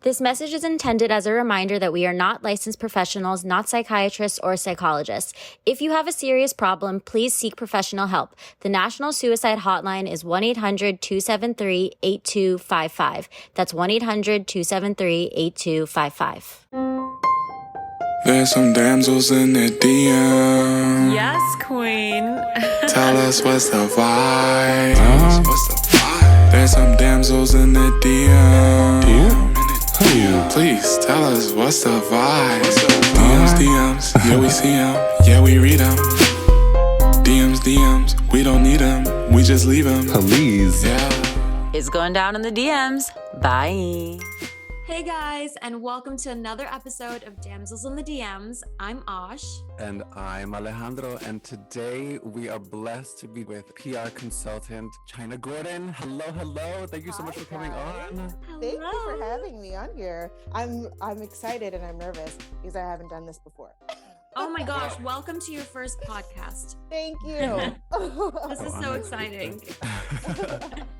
This message is intended as a reminder that we are not licensed professionals, not psychiatrists or psychologists. If you have a serious problem, please seek professional help. The National Suicide Hotline is 1-800-273-8255. That's 1-800-273-8255. There's some damsels in the DM. Yes, queen. Tell us what's the vibe. There's some damsels in the DM. Please tell us what's the vibe. DMs, yeah we see them, yeah we read them. DMs, we don't need them, we just leave them. Please. Yeah. It's going down in the DMs. Bye. Hey guys, and welcome to another episode of Damsels in the DMs. I'm Ash. And I'm Alejandro, and today we are blessed to be with PR consultant Chynna Gordon. Hello. Thank you so much for coming on. Thank you for having me on here. I'm excited and I'm nervous because I haven't done this before. Oh my gosh, welcome to your first podcast. Thank you. This is so exciting.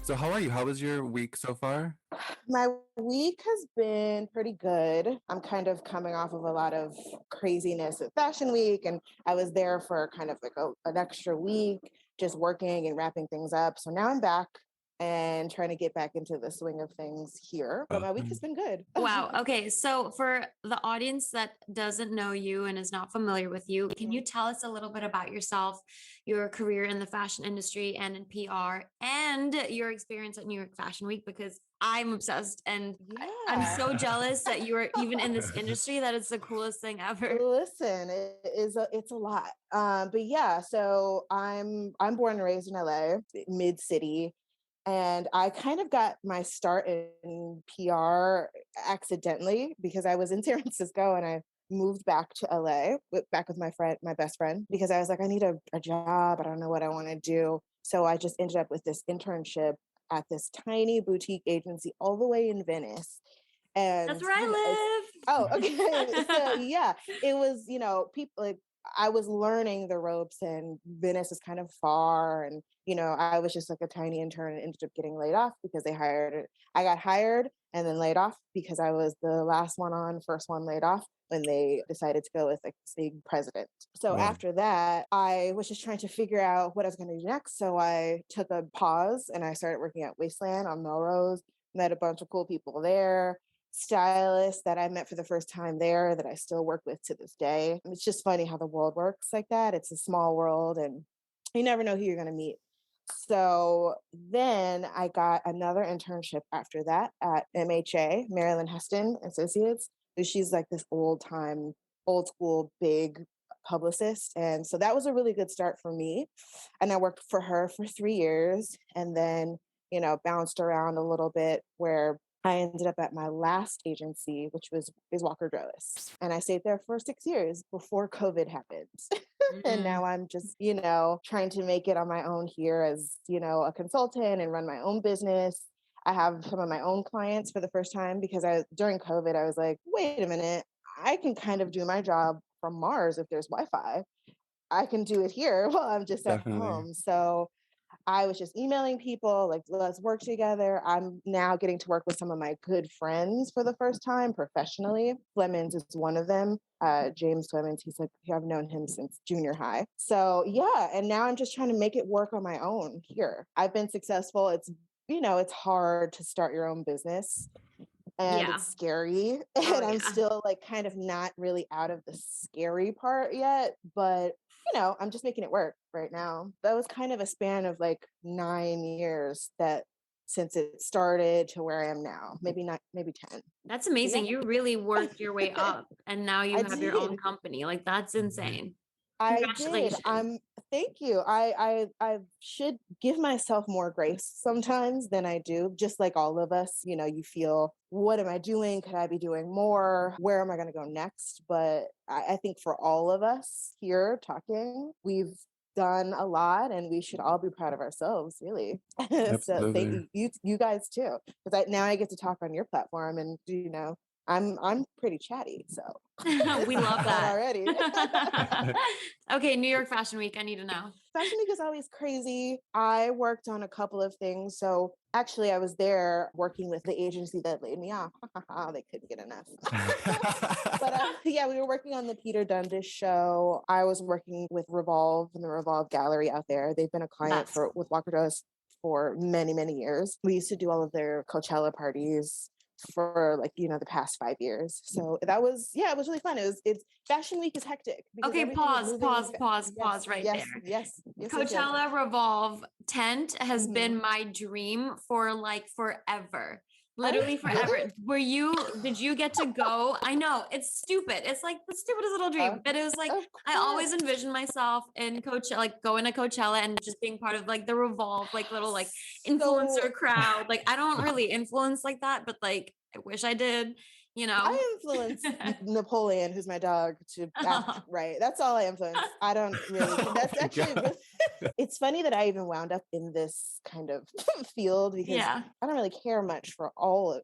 So how are you? How was your week so far? My week has been pretty good. I'm kind of coming off of a lot of craziness at Fashion Week, and I was there for kind of like an extra week, just working and wrapping things up. So now I'm back and trying to get back into the swing of things here. But my week has been good. Wow. Okay. So for the audience that doesn't know you and is not familiar with you, can you tell us a little bit about yourself, your career in the fashion industry and in PR, and your experience at New York Fashion Week? Because I'm obsessed and I'm so jealous that you are even in this industry. That is the coolest thing ever. Listen, it's a lot. But yeah, so I'm born and raised in LA, mid city. And I kind of got my start in PR accidentally because I was in San Francisco and I moved back to LA, back with my best friend, because I was like, I need a job. I don't know what I want to do. So I just ended up with this internship at this tiny boutique agency all the way in Venice. And that's where I live. Oh, okay. So yeah, it was, people like, I was learning the ropes and Venice is kind of far. And, I was just like a tiny intern and ended up getting laid off because I got hired and then laid off because I was the last one on, first one laid off when they decided to go with like this big president. So after that, I was just trying to figure out what I was going to do next. So I took a pause and I started working at Wasteland on Melrose, met a bunch of cool people there. Stylists that I met for the first time there that I still work with to this day. It's just funny how the world works like that. It's a small world and you never know who you're going to meet. So then I got another internship after that at MHA, Marilyn Heston Associates. She's like this old school, big publicist. And so that was a really good start for me. And I worked for her for 3 years and then, bounced around a little bit where I ended up at my last agency, which was Walker Drillis. And I stayed there for 6 years before COVID happened. And now I'm just, trying to make it on my own here as, a consultant and run my own business. I have some of my own clients for the first time because during COVID, I was like, wait a minute, I can kind of do my job from Mars if there's Wi-Fi. I can do it here while I'm just at home. So I was just emailing people like, let's work together. I'm now getting to work with some of my good friends for the first time professionally. Flemons is one of them. James Flemons, I've known him since junior high. So yeah, and now I'm just trying to make it work on my own here. I've been successful. It's hard to start your own business. And it's scary. And I'm still like kind of not really out of the scary part yet, but I'm just making it work right now. That was kind of a span of like 9 years that since it started to where I am now, maybe 10. That's amazing. You really worked your way up and now you have your own company. Like that's insane. Congratulations. I did. Thank you. I should give myself more grace sometimes than I do. Just like all of us, you feel, what am I doing? Could I be doing more? Where am I going to go next? But I think for all of us here talking, we've done a lot and we should all be proud of ourselves, really. So thank you guys too. Because now I get to talk on your platform and I'm pretty chatty, so We love fun that already. Okay, New York Fashion Week, I need to know. Fashion Week is always crazy. I worked on a couple of things. So actually, I was there working with the agency that laid me off. They couldn't get enough. But yeah, we were working on the Peter Dundas show. I was working with Revolve and the Revolve Gallery out there. They've been a client with Walker Doss for many, many years. We used to do all of their Coachella parties for like, the past 5 years. So it was really fun. It's Fashion Week is hectic. Okay, pause right there. Yes. Coachella Revolve tent has been my dream for like forever. Literally forever. Really? Did you get to go? I know it's stupid. It's like the stupidest little dream, but it was like, I always envisioned myself in Coachella, like going to Coachella and just being part of like the Revolve, like little like influencer crowd. Like I don't really influence like that, but like, I wish I did, I influence Napoleon, who's my dog, to act right. That's all I influence. I don't really. That's actually. It's funny that I even wound up in this kind of field because I don't really care much for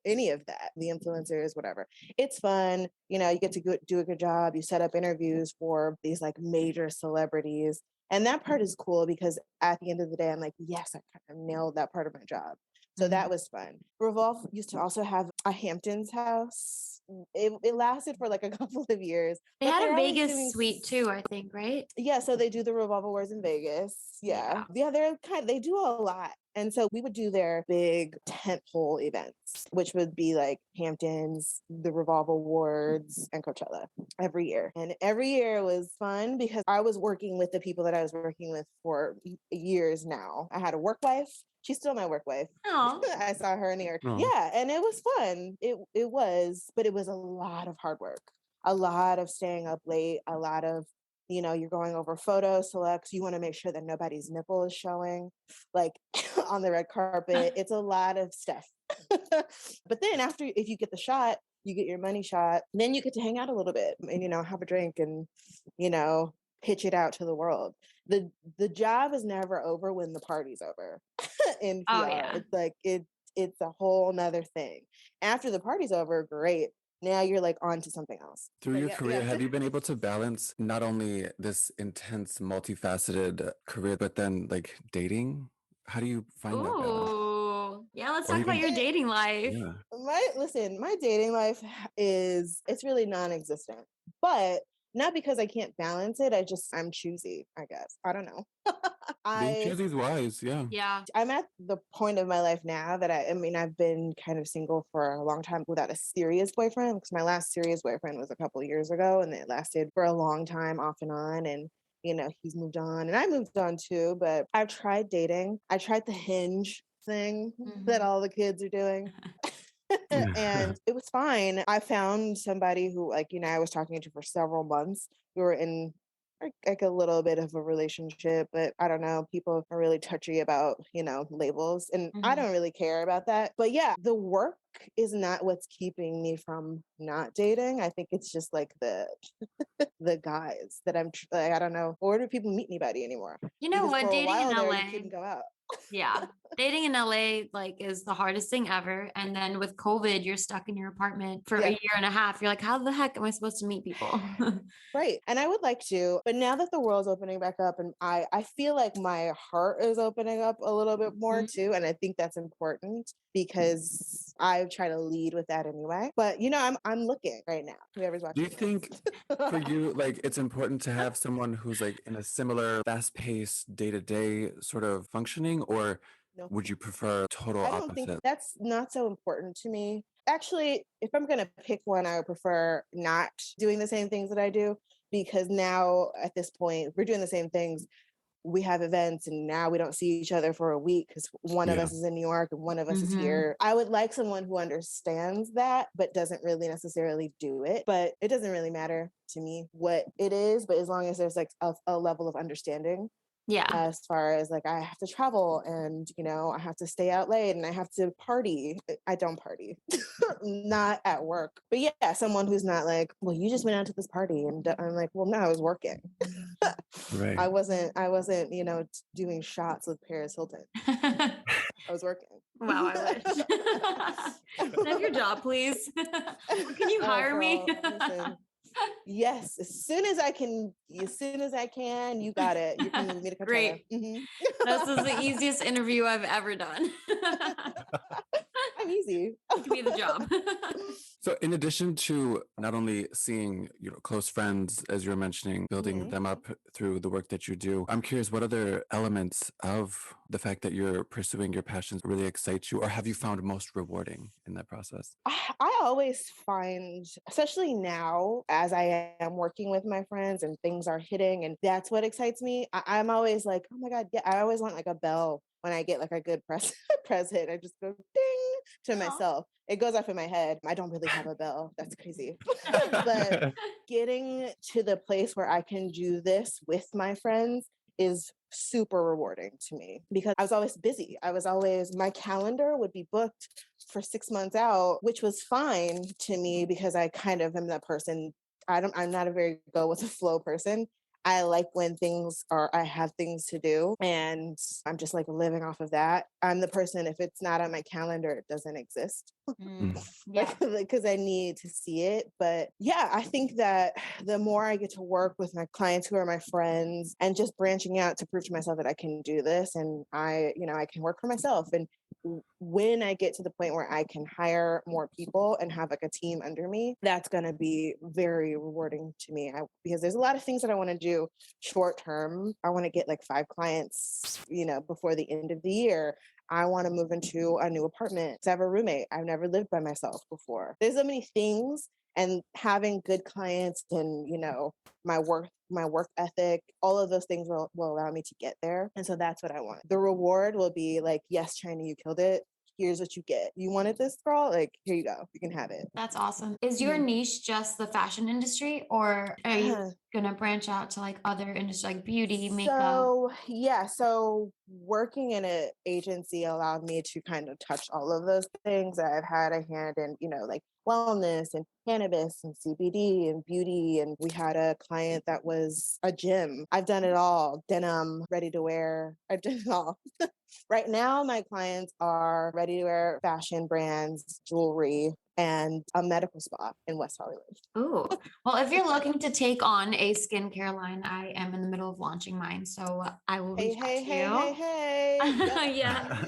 any of that. The influencers, whatever. It's fun. You get to do a good job. You set up interviews for these like major celebrities, and that part is cool because at the end of the day, I'm like, yes, I kind of nailed that part of my job. So that was fun. Revolve used to also have a Hamptons house. It lasted for like a couple of years. They had a Vegas suite too, I think, right? Yeah, so they do the Revolve Awards in Vegas. Yeah, they do a lot. And so we would do their big tentpole events, which would be like Hamptons, the Revolve Awards, and Coachella every year. And every year was fun because I was working with the people that I was working with for years now. I had a work wife. She's still my work wife. Oh, I saw her in New York. Aw. Yeah, and it was fun. But it was a lot of hard work, a lot of staying up late, a lot of, you're going over photo selects. You want to make sure that nobody's nipple is showing, like on the red carpet. It's a lot of stuff. But then if you get the shot, you get your money shot, then you get to hang out a little bit and, have a drink and, pitch it out to the world. The job is never over when the party's over. In PR. Oh, yeah. It's like it's a whole nother thing. After the party's over, great. Now you're like on to something else. Through your career, have you been able to balance not only this intense, multifaceted career, but then like dating? How do you find that balance? Ooh, yeah. Let's talk about your dating life. Yeah. My dating life it's really non-existent, but not because I can't balance it. I'm choosy, I guess. I don't know. Being choosy is wise, yeah. Yeah. I'm at the point of my life now that I've been kind of single for a long time without a serious boyfriend because my last serious boyfriend was a couple of years ago and it lasted for a long time off and on. And, he's moved on and I moved on too, but I've tried dating. I tried the Hinge thing that all the kids are doing. And it was fine. I found somebody who I was talking to for several months. We were in like a little bit of a relationship, but I don't know. People are really touchy about, labels and I don't really care about that. But yeah, the work is not what's keeping me from not dating. I think it's just like the guys that I don't know. Or do people meet anybody anymore? You know what? Dating in LA. You couldn't go out. Yeah. Dating in LA is the hardest thing ever. And then with COVID, you're stuck in your apartment for a year and a half. You're like, how the heck am I supposed to meet people? Right. And I would like to, but now that the world's opening back up and I feel like my heart is opening up a little bit more too. And I think that's important because I try to lead with that anyway. But I'm looking right now. Whoever's watching. Do you think for you, it's important to have someone who's in a similar fast-paced day-to-day sort of functioning, or would you prefer total opposite? I don't think that's not so important to me. Actually, if I'm going to pick one, I would prefer not doing the same things that I do because now at this point, we're doing the same things. We have events and now we don't see each other for a week because one of us is in New York and one of us is here. I would like someone who understands that, but doesn't really necessarily do it. But it doesn't really matter to me what it is, but as long as there's a level of understanding. Yeah. As far as I have to travel and, I have to stay out late and I have to party. I don't party, not at work. But yeah, someone who's not well, you just went out to this party. And I'm like, well, no, I was working. Right. I wasn't, doing shots with Paris Hilton. I was working. Wow, I wish. So if you're your job, please? Can you hire me? Listen, yes, as soon as I can, you got it. You can move me to Qatar. Great. This is the easiest interview I've ever done. I'm easy. Give me the job. So in addition to not only seeing, close friends, as you were mentioning, building them up through the work that you do, I'm curious, what other elements of the fact that you're pursuing your passions really excite you, or have you found most rewarding in that process? I always find, especially now, as I am working with my friends and things are hitting, and that's what excites me. I'm always like, oh my God, yeah, I always want like a bell when I get like a good press hit. I just go ding to myself. It goes off in my head. I don't really have a bell. That's crazy. But getting to the place where I can do this with my friends is super rewarding to me because I was always busy. My calendar would be booked for 6 months out, which was fine to me because I kind of am that person. I'm not a very go with the flow person. I like when I have things to do and I'm just like living off of that. I'm the person, if it's not on my calendar, it doesn't exist. Because I need to see it. But yeah, I think that the more I get to work with my clients who are my friends and just branching out to prove to myself that I can do this and I can work for myself. And when I get to the point where I can hire more people and have like a team under me, that's going to be very rewarding to me because there's a lot of things that I want to do short term. I want to get like 5 clients, before the end of the year. I want to move into a new apartment to have a roommate. I've never lived by myself before. There's so many things, and having good clients and, my work ethic, all of those things will allow me to get there. And so that's what I want. The reward will be like, yes, Chynna, you killed it. Here's what you get. You wanted this, girl? Like, here you go. You can have it. That's awesome. Is your niche just the fashion industry, or are you gonna branch out to like other industries like beauty, makeup? So working in an agency allowed me to kind of touch all of those things. I've had a hand in, like wellness and cannabis and CBD and beauty. And we had a client that was a gym. I've done it all. Denim, ready to wear. I've done it all. Right now, my clients are ready to wear fashion brands, jewelry, and a medical spa in West Hollywood. Ooh. Well, if you're looking to take on a skincare line, I am in the middle of launching mine. So I will reach out to you. Yeah.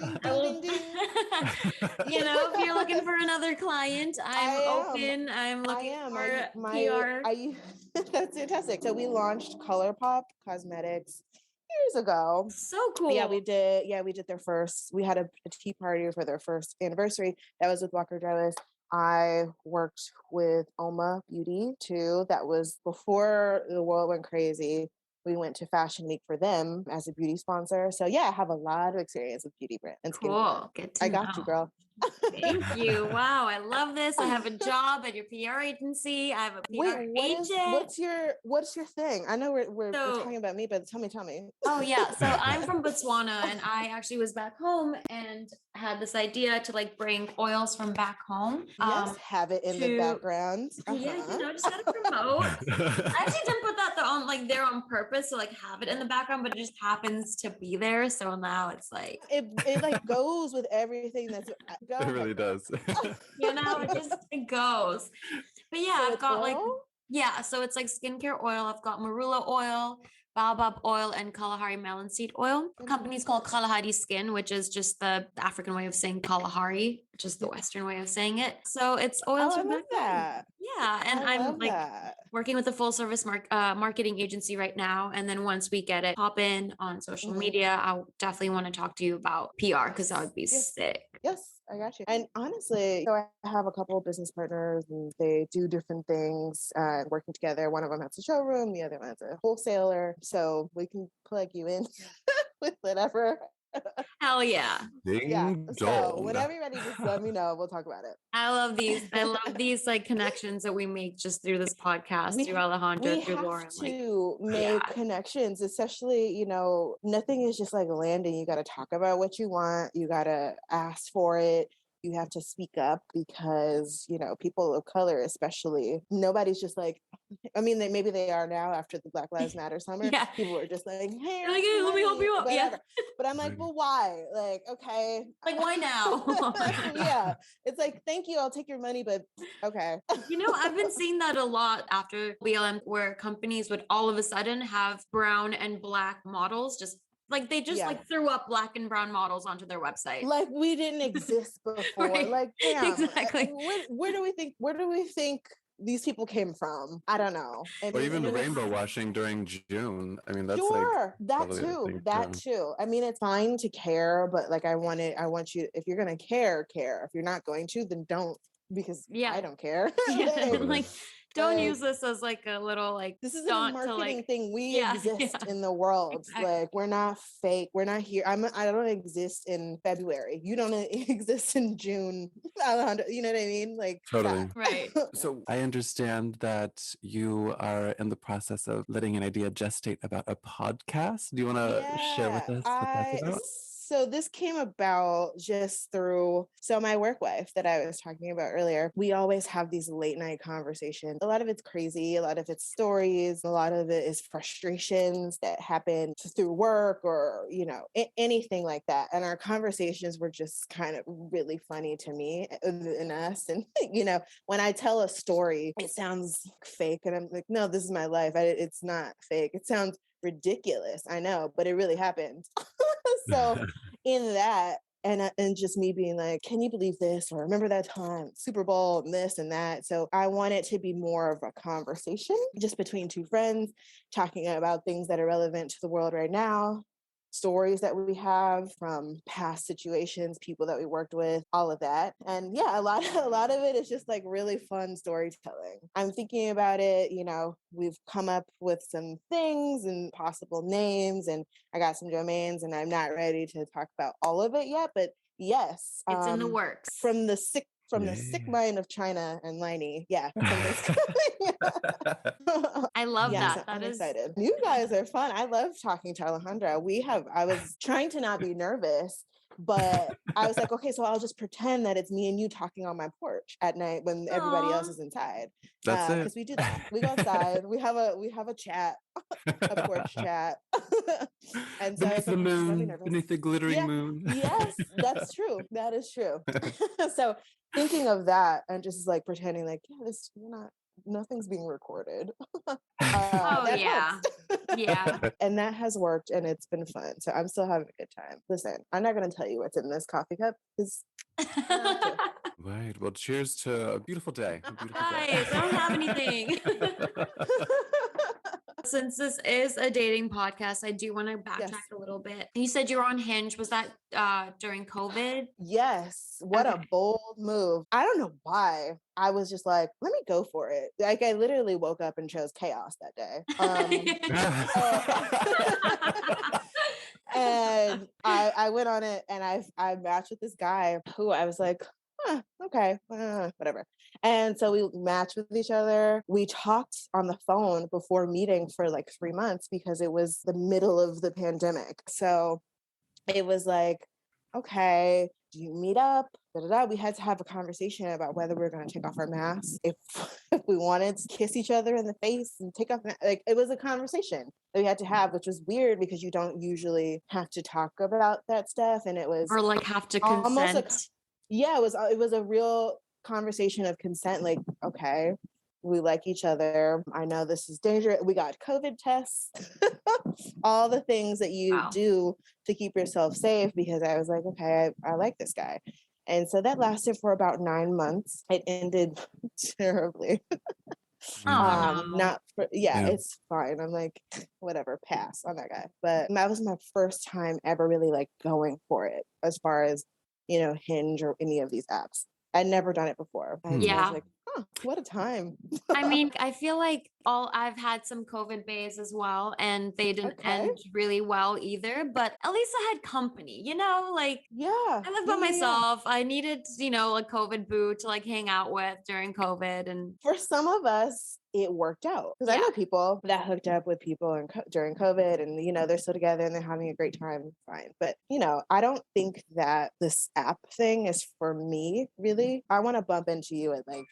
If you're looking for another client, I'm open. I'm looking for PR. That's fantastic. So we launched Colourpop Cosmetics years ago. So cool. Yeah, we did their first. We had a tea party for their first anniversary. That was with Walker Drillis. I worked with Oma Beauty too. That was before the world went crazy. We went to Fashion Week for them as a beauty sponsor. So yeah, I have a lot of experience with beauty brands and skincare. Good to I got you, girl. Thank you. Wow, I love this. I have a job at your PR agency. I have a PR agent. What's your thing? I know we're talking about me, but tell me. Oh yeah. So I'm from Botswana, and I actually was back home and had this idea to like bring oils from back home. Yes, have it in the background. Yeah, just gotta promote. I actually didn't put that on there on purpose to like have it in the background, but it just happens to be there. So now it's like it like goes with everything that's it really does. it goes. But yeah, so I've got oil? So it's like skincare oil. I've got marula oil, baobab oil, and Kalahari melon seed oil. The company's called Kalahari Skin, which is just the African way of saying Kalahari, which is the Western way of saying it. So it's oils from back then. Yeah, and I'm working with a full service marketing agency right now. And then once we get it pop in on social media, I definitely want to talk to you about PR because that would be sick. Yes, I got you. And honestly, so I have a couple of business partners and they do different things working together. One of them has a showroom, the other one's a wholesaler. So we can plug you in with whatever. Hell yeah. So whenever you're ready, just let me know. We'll talk about it. I love these. I love these like connections that we make just through this podcast, through Alejandro, through Lauren. To make connections, especially, nothing is just like landing. You got to talk about what you want. You got to ask for it. You have to speak up because, people of color, especially, nobody's just like, I mean, maybe they are now after the Black Lives Matter summer. Yeah. People were just like, hey, Like, hey, let me help you out. whatever. Yeah. But I'm like, well, why? Like, okay. Like, why now? Yeah. It's like, thank you, I'll take your money, but okay. I've been seeing that a lot after BLM, where companies would all of a sudden have brown and black models, just like they just like threw up black and brown models onto their website. Like we didn't exist before. Right. Like, damn. Exactly. Where do we think these people came from? I don't know. Or even rainbow washing during June. I mean, that's sure, like that too. I mean, it's fine to care, but like I want you, if you're gonna care. If you're not going to, then don't, because I don't care. Like don't use this as like a little like this is a marketing thing. We exist in the world. Exactly. Like we're not fake. We're not here. I don't exist in February. You don't exist in June. You know what I mean? Like totally right. So I understand that you are in the process of letting an idea gestate about a podcast. Do you want to share with us what that's about? So this came about just through, my work wife that I was talking about earlier, we always have these late night conversations. A lot of it's crazy, a lot of it's stories, a lot of it is frustrations that happen through work or, anything like that. And our conversations were just kind of really funny to me and us. And, when I tell a story, it sounds fake. And I'm like, no, this is my life. It's not fake. It sounds ridiculous. I know, but it really happened. So in that, and just me being like, can you believe this? Or remember that time, Super Bowl, and this and that. So I want it to be more of a conversation just between two friends talking about things that are relevant to the world right now, stories that we have from past situations, people that we worked with, all of that. And yeah, a lot of it is just like really fun storytelling. I'm thinking about it, we've come up with some things and possible names, and I got some domains, and I'm not ready to talk about all of it yet, but yes, it's in the works. From the sick mind of Chynna and Liney. Yeah. I love that. So I'm excited. You guys are fun. I love talking to Alejandra. I was trying to not be nervous, but I was like, okay, so I'll just pretend that it's me and you talking on my porch at night when everybody else is inside. That's it. Because we do that. We go outside. we have a chat, a porch chat. And so beneath the moon, beneath the glittering moon. Yes, that's true. That is true. So thinking of that and just like pretending like, nothing's being recorded. Yeah. And that has worked, and it's been fun. So I'm still having a good time. Listen, I'm not going to tell you what's in this coffee cup because right. Well, cheers to a beautiful day. Guys, I don't have anything. Since this is a dating podcast, I do want to backtrack a little bit. You said you were on Hinge. Was that during COVID? Yes. What a bold move. I don't know why. I was just like, let me go for it. Like I literally woke up and chose chaos that day. And I went on it, and I matched with this guy who I was like, okay, whatever. And so we matched with each other. We talked on the phone before meeting for like 3 months because it was the middle of the pandemic. So it was like, okay, do you meet up? We had to have a conversation about whether we were going to take off our masks, if we wanted to kiss each other in the face and take off. Like it was a conversation that we had to have, which was weird because you don't usually have to talk about that stuff. And it was, or like have to consent. It was a real conversation of consent. Like, okay, we like each other. I know this is dangerous. We got COVID tests, all the things that you do to keep yourself safe, because I was like, okay, I like this guy. And so that lasted for about 9 months. It ended terribly. It's fine. I'm like, whatever, pass on that guy. But that was my first time ever really like going for it as far as, Hinge or any of these apps. I'd never done it before. I was like, what a time. I mean, I feel like I've had some COVID bays as well, and they didn't end really well either, but at least I had company, I live by myself. I needed, a COVID boo to like hang out with during COVID. And for some of us, it worked out, because I know people that hooked up with people during COVID, and they're still together and they're having a great time. Fine. But I don't think that this app thing is for me, really. I want to bump into you at like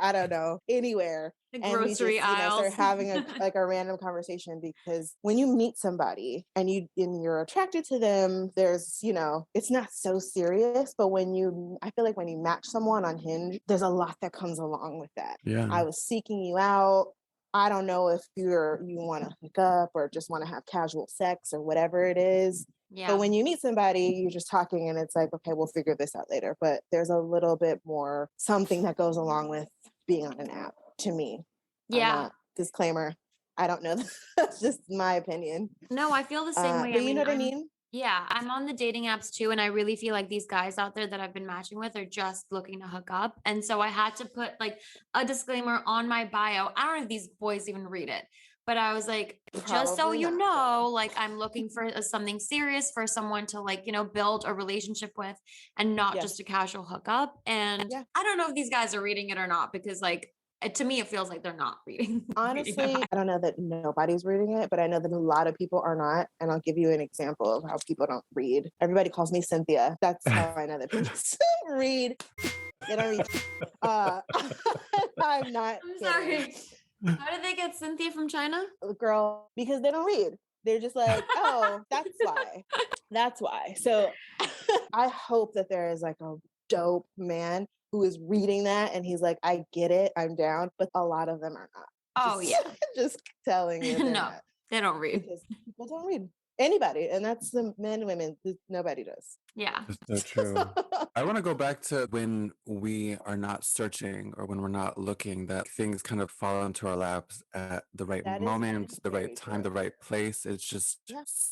I don't know, anywhere. The And we just, grocery aisles. start having a random conversation, because when you meet somebody and you're attracted to them, there's, it's not so serious, but I feel like when you match someone on Hinge, there's a lot that comes along with that. Yeah. I was seeking you out. I don't know if you want to hook up or just want to have casual sex or whatever it is. Yeah. But when you meet somebody, you're just talking and it's like, okay, we'll figure this out later. But there's a little bit more something that goes along with being on an app, to me. Yeah. Disclaimer. I don't know. That's just my opinion. No, I feel the same way. But you know what I mean? Yeah, I'm on the dating apps too. And I really feel like these guys out there that I've been matching with are just looking to hook up. And so I had to put like a disclaimer on my bio. I don't know if these boys even read it, but I was like, just so you know, like I'm looking for something serious, for someone to like, build a relationship with, and not just a casual hookup. And I don't know if these guys are reading it or not, because like, to me, it feels like they're not reading. Honestly, I don't know that nobody's reading it, but I know that a lot of people are not. And I'll give you an example of how people don't read. Everybody calls me Cynthia. That's how I know that people don't read. They don't read. I'm not. I'm sorry. How did they get Cynthia from China? Girl, because they don't read. They're just like, oh, that's why. That's why. So I hope that there is like a dope man who is reading that and he's like, I get it, I'm down, but a lot of them are not. Oh, just, yeah. Just telling you. No, not. They don't read. Because people don't read. Anybody. And that's the men, women. Nobody does. Yeah. That's so true. I want to go back to when we are not searching or when we're not looking, that things kind of fall into our laps at the right moment, the right time, the right place. It's just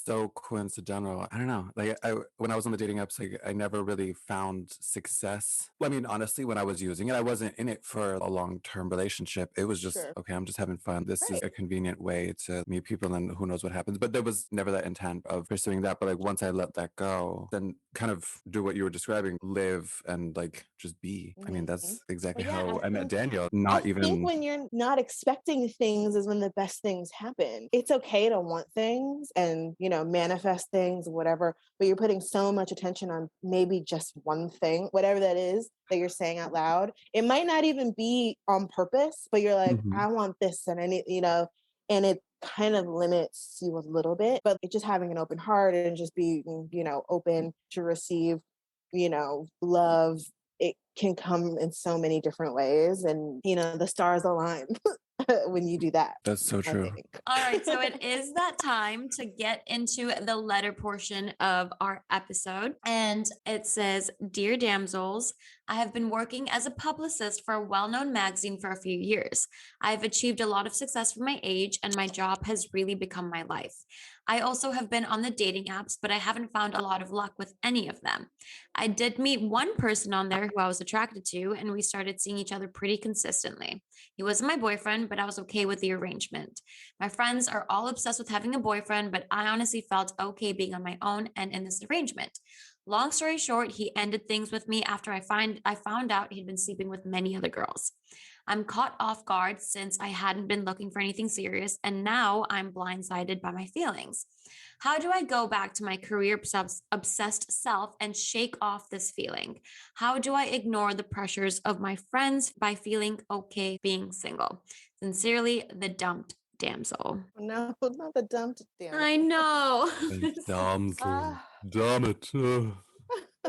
so coincidental. I don't know. Like when I was on the dating apps, like I never really found success. I mean, honestly, when I was using it, I wasn't in it for a long-term relationship. It was just, okay, I'm just having fun. This is a convenient way to meet people, and then who knows what happens. But there was never that intent of pursuing that. But like once I let that go, then kind of do what you were describing, live and like just be. I mean, that's exactly how I met Daniel. I think when you're not expecting things is when the best things happen. It's okay to want things and, manifest things, whatever, but you're putting so much attention on maybe just one thing, whatever that is that you're saying out loud. It might not even be on purpose, but you're like, I want this and I need, and it kind of limits you a little bit, but just having an open heart and just being, open to receive, love, it can come in so many different ways. And, the stars align when you do that. That's so true. All right. So it is that time to get into the letter portion of our episode. And it says, Dear Damsels, I have been working as a publicist for a well-known magazine for a few years. I have achieved a lot of success for my age, and my job has really become my life. I also have been on the dating apps, but I haven't found a lot of luck with any of them. I did meet one person on there who I was attracted to, and we started seeing each other pretty consistently. He wasn't my boyfriend, but I was okay with the arrangement. My friends are all obsessed with having a boyfriend, but I honestly felt okay being on my own and in this arrangement. Long story short, he ended things with me after I found out he'd been sleeping with many other girls. I'm caught off guard since I hadn't been looking for anything serious, and now I'm blindsided by my feelings. How do I go back to my career obsessed self and shake off this feeling? How do I ignore the pressures of my friends by feeling okay being single? Sincerely, the dumped damsel. No, not the dumped damsel. I know. Damsel. Damn it.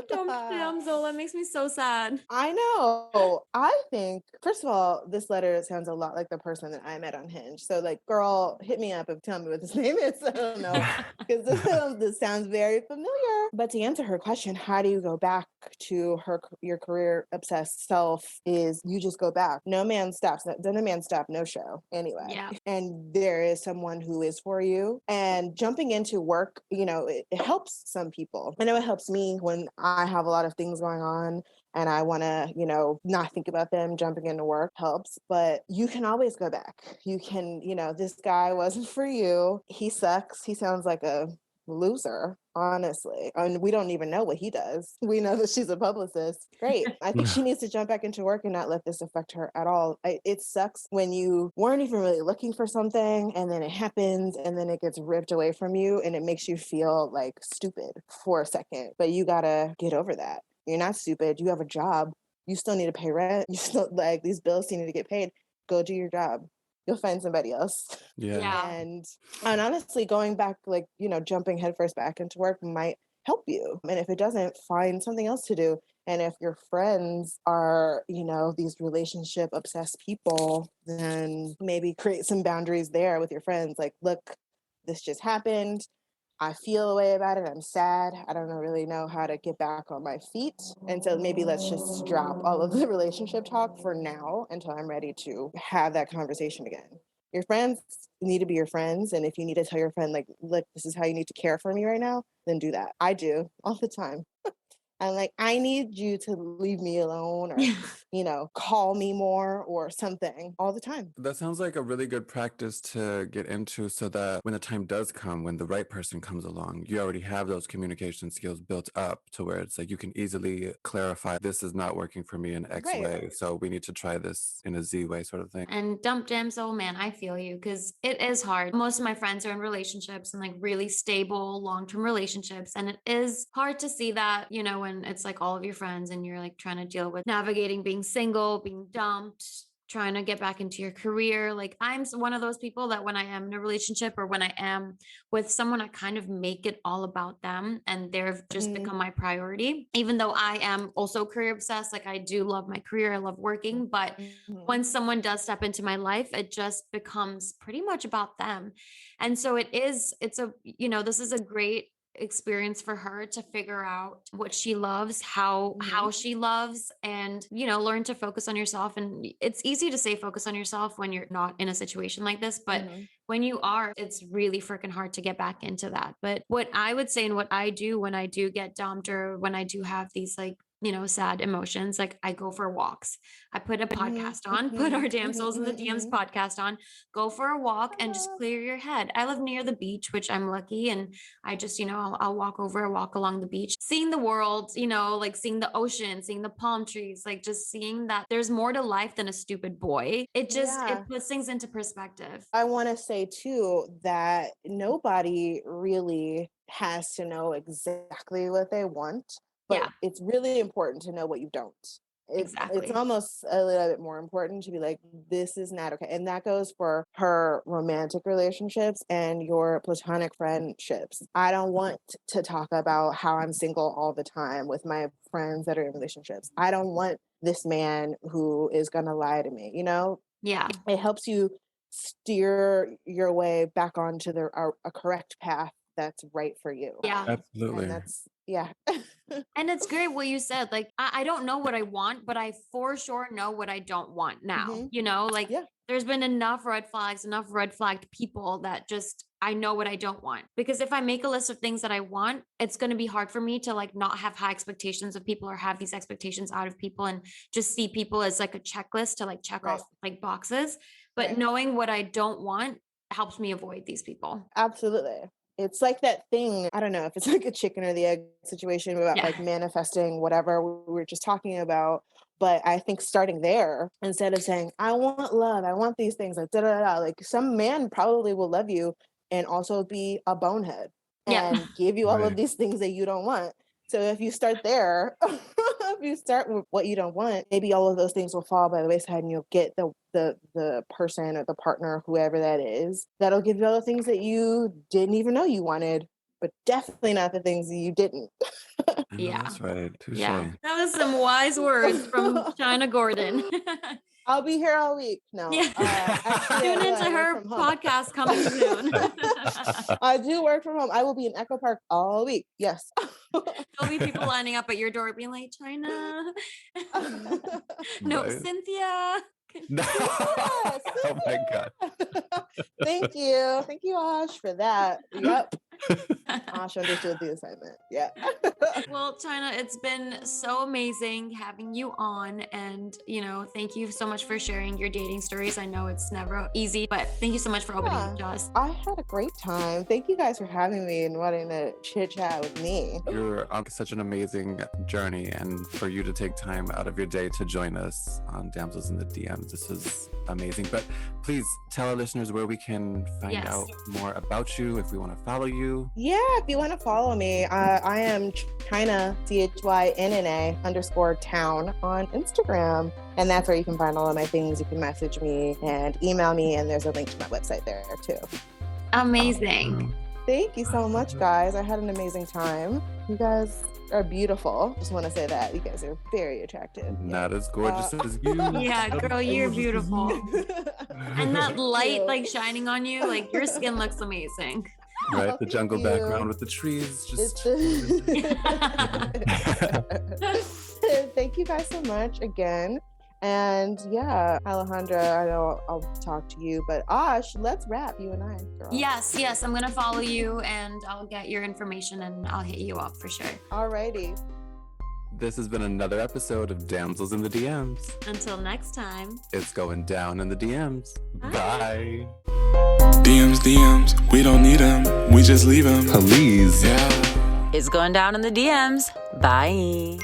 Dumped damsel. That makes me so sad. I know. I think, first of all, this letter sounds a lot like the person that I met on Hinge. So, like, girl, hit me up and tell me what this name is. I don't know. Because this sounds very familiar. But to answer her question, how do you go back to your career obsessed self, is you just go back. No man stops. No man stop, no show. Anyway. Yeah. And there is someone who is for you. And jumping into work, it helps some people. I know it helps me when I have a lot of things going on and I want to, not think about them. Jumping into work helps, but you can always go back. You can, this guy wasn't for you. He sucks. He sounds like a loser, honestly. And we don't even know what he does. We know that she's a publicist. Great. I think she needs to jump back into work and not let this affect her at all. It sucks when you weren't even really looking for something and then it happens and then it gets ripped away from you and it makes you feel like stupid for a second. But you gotta get over that. You're not stupid. You have a job. you still need to pay rent. You still like these bills still need to get paid. Go do your job. You'll find somebody else. Yeah. And honestly, going back, like, jumping headfirst back into work might help you. And if it doesn't, find something else to do. And if your friends are, these relationship obsessed people, then maybe create some boundaries there with your friends. Like, look, this just happened. I feel a way about it. I'm sad. I don't really know how to get back on my feet. And so maybe let's just drop all of the relationship talk for now until I'm ready to have that conversation again. Your friends need to be your friends. And if you need to tell your friend, like, look, this is how you need to care for me right now, then do that. I do all the time. I'm like, I need you to leave me alone or, call me more or something all the time. That sounds like a really good practice to get into so that when the time does come, when the right person comes along, you already have those communication skills built up to where it's like you can easily clarify, this is not working for me in X way. So we need to try this in a Z way sort of thing. And damsel, man, I feel you, because it is hard. Most of my friends are in relationships and like really stable long-term relationships. And it is hard to see that, when it's like all of your friends and you're like trying to deal with navigating being single, being dumped, trying to get back into your career. Like, I'm one of those people that when I am in a relationship or when I am with someone, I kind of make it all about them and they've just become my priority. Even though I am also career obsessed, like I do love my career, I love working, but when someone does step into my life, it just becomes pretty much about them. And so this is a great experience for her to figure out what she loves, how she loves, and learn to focus on yourself. And it's easy to say focus on yourself when you're not in a situation like this, but when you are, it's really freaking hard to get back into that. But what I would say and what I do when I do get dumped or when I do have these like sad emotions, like I go for walks. I put a podcast on, put our Damsels in the DMs podcast on, go for a walk and just clear your head. I live near the beach, which I'm lucky. And I just, I'll walk along the beach, seeing the world, like seeing the ocean, seeing the palm trees, like just seeing that there's more to life than a stupid boy. It puts things into perspective. I want to say too, that nobody really has to know exactly what they want. But it's really important to know what you don't. It's almost a little bit more important to be like, this is not okay. And that goes for her romantic relationships and your platonic friendships. I don't want to talk about how I'm single all the time with my friends that are in relationships. I don't want this man who is going to lie to me, Yeah. It helps you steer your way back onto a correct path that's right for you. Yeah. Absolutely. And that's, yeah. And it's great what you said. Like, I don't know what I want, but I for sure know what I don't want now. There's been enough red flagged people that just, I know what I don't want. Because if I make a list of things that I want, it's going to be hard for me to like not have high expectations of people or have these expectations out of people and just see people as like a checklist to like check off like boxes. But knowing what I don't want helps me avoid these people. Absolutely. It's like that thing, I don't know if it's like a chicken or the egg situation about like manifesting whatever we were just talking about. But I think starting there, instead of saying, I want love, I want these things, like like some man probably will love you and also be a bonehead and give you all of these things that you don't want. So if you start there, if you start with what you don't want, maybe all of those things will fall by the wayside and you'll get the person or the partner, whoever that is, that'll give you all the things that you didn't even know you wanted, but definitely not the things that you didn't. Yeah, that's right. Touché. Yeah. That was some wise words from Chynna Gordon. I'll be here all week. No. Tune into her podcast coming soon. I do work from home. I will be in Echo Park all week. Yes. There'll be people lining up at your door being like, Chynna. No, Cynthia. No. Oh my God. Thank you, Ash, for that. Yep. Ash understood the assignment. Yeah. Well, Chynna, it's been so amazing having you on, and thank you so much for sharing your dating stories. I know it's never easy, but thank you so much for opening up to us. I had a great time. Thank you guys for having me and wanting to chit chat with me. You're on such an amazing journey, and for you to take time out of your day to join us on Damsels in the DMs, this is amazing. But please tell our listeners where we can find out more about you if we want to follow you. Yeah, if you want to follow me, I am Chynna, CHYNNA_town on Instagram. And that's where you can find all of my things. You can message me and email me, and there's a link to my website there too. Amazing. Thank you so much, guys. I had an amazing time. You guys are beautiful. Just want to say that. You guys are very attractive. Not as gorgeous as you. Yeah, Not girl, as you're gorgeous as beautiful. you. And that light you. like shining on you, like your skin looks amazing. Right, Oh, the jungle thank you. background with the trees. Just Thank you guys so much again. And yeah, Alejandra, I know I'll talk to you, but Ash, let's wrap, you and I, girl. Yes, I'm gonna follow you and I'll get your information and I'll hit you up for sure. Alrighty. This has been another episode of Damsels in the DMs. Until next time. It's going down in the DMs. Bye. DMs, we don't need them, we just leave them. Please. Yeah. It's going down in the DMs. Bye.